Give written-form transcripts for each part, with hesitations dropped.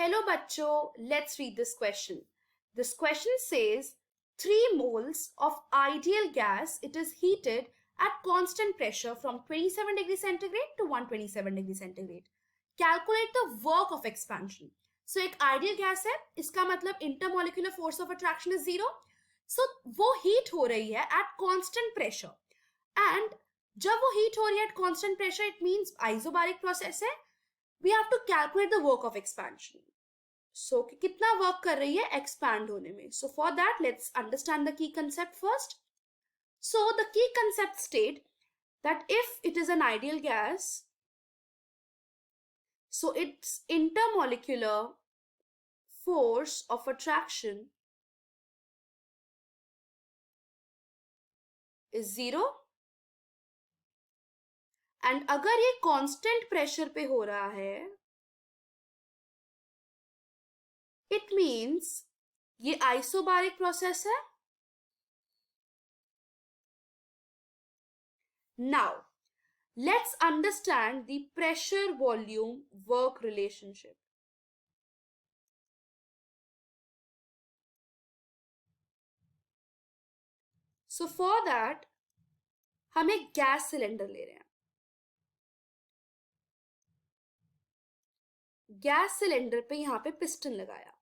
Hello bachcho, let's read this question. This question says 3 moles of ideal gas, it is heated at constant pressure from 27 degrees centigrade to 127 degrees centigrade. Calculate the work of expansion. So एक ideal gas है, इसका मतलब intermolecular force of attraction is 0. So वो heat हो रही है at constant pressure. And जब वो heat हो रही है at constant pressure, it means isobaric process है. We have to calculate the work of expansion. So कितना work कर रही है expand होने में. So for that, let's understand the key concept first. So the key concept state that if it is an ideal gas, so its intermolecular force of attraction is 0. And अगर ये constant pressure पे हो रहा है, it means ये isobaric process है. Now, let's understand the pressure volume work relationship. So for that, हम एक गैस सिलेंडर ले रहे हैं. गैस सिलेंडर पे यहां पे पिस्टन लगाया.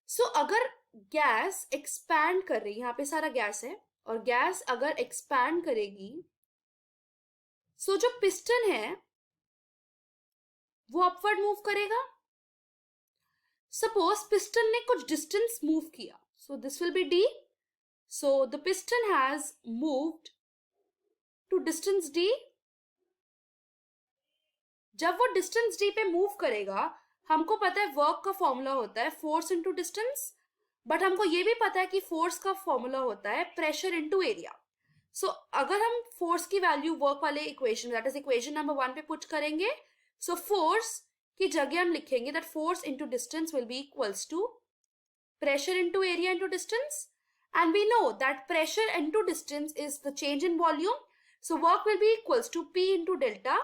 सो अगर गैस एक्सपैंड कर रही है, यहां पे सारा गैस है और गैस अगर एक्सपैंड करेगी, सो जो पिस्टन है वो अपवर्ड मूव करेगा. सपोज पिस्टन ने कुछ डिस्टेंस मूव किया, so this will be d. So the piston has moved to distance d. जब वो डिस्टेंस डी पे मूव करेगा, हमको पता है वर्क का फॉर्मूला होता है फोर्स इनटू डिस्टेंस, बट हमको ये भी पता है कि फोर्स का फॉर्मूला होता है प्रेशर इनटू एरिया. सो अगर हम फोर्स की वैल्यू वर्क वाले equation, that is equation number 1 पे पुट करेंगे, सो फोर्स की जगह हम लिखेंगे that force into distance will be equals to pressure into area into distance, and we know that pressure into distance is the change in volume, so work will be equals to P into delta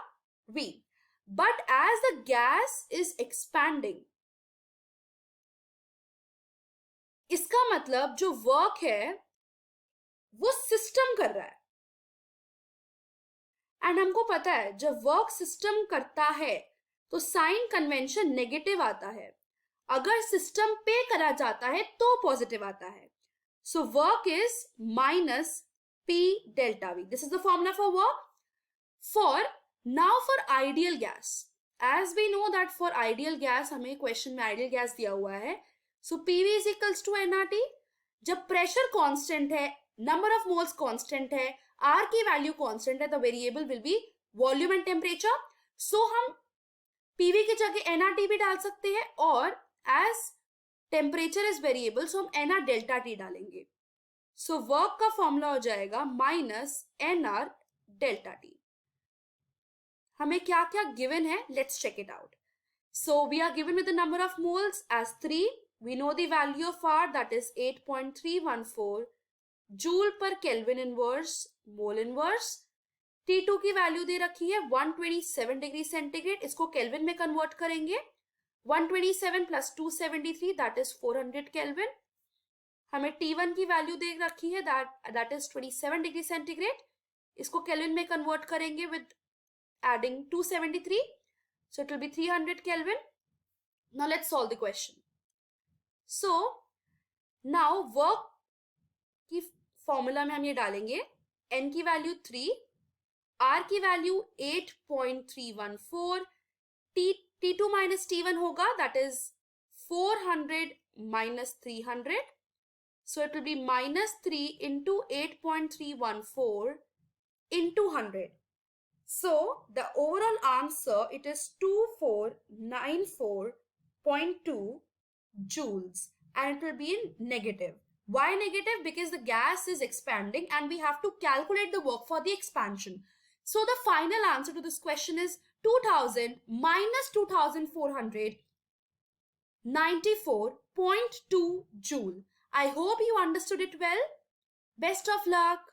V. But as the gas is expanding, इसका मतलब जो work है वो system कर रहा है. And हमको पता है जब वर्क सिस्टम करता है तो साइन कन्वेंशन नेगेटिव आता है, अगर सिस्टम पे करा जाता है तो पॉजिटिव आता है. So work is minus P delta V. This is the formula for work. Now for ideal gas, as we know that for ideal gas हमें क्वेश्चन में ideal gas दिया हुआ है, so PV is equals to nRT. जब pressure constant है, number of moles constant है, R की value constant है, the variable will be volume and temperature. So हम PV की जगह nRT भी डाल सकते हैं, और as temperature is variable so हम nR डेल्टा T डालेंगे. सो वर्क का फॉर्मूला हो जाएगा माइनस nR डेल्टा T. हमें क्या क्या गिवन है, let's check it out. So we are given with the number of moles as 3. We know the value of R, that is 8.314 joule पर kelvin inverse mole inverse. T2 की value दे रखी है 127 degree centigrade. इसको kelvin में convert करेंगे. 127 plus 273 that is 400 kelvin. हमें T1 की value दे रखी है दैट इज 27 डिग्री सेंटीग्रेड. इसको केल्विन में कन्वर्ट करेंगे with adding 273, so it will be 300 Kelvin. Now let's solve the question. So now work की फॉर्मूला में हम ये डालेंगे, n की वैल्यू 3, R की वैल्यू 8.314, T2 माइनस T1 होगा that is 400 minus 300, so it will be minus 3 into 8.314 into 100. So the overall answer, it is 2494.2 joules, and it will be in negative. Why negative? Because the gas is expanding and we have to calculate the work for the expansion. So the final answer to this question is 2000 minus 2494.2 joule. I hope you understood it well. Best of luck.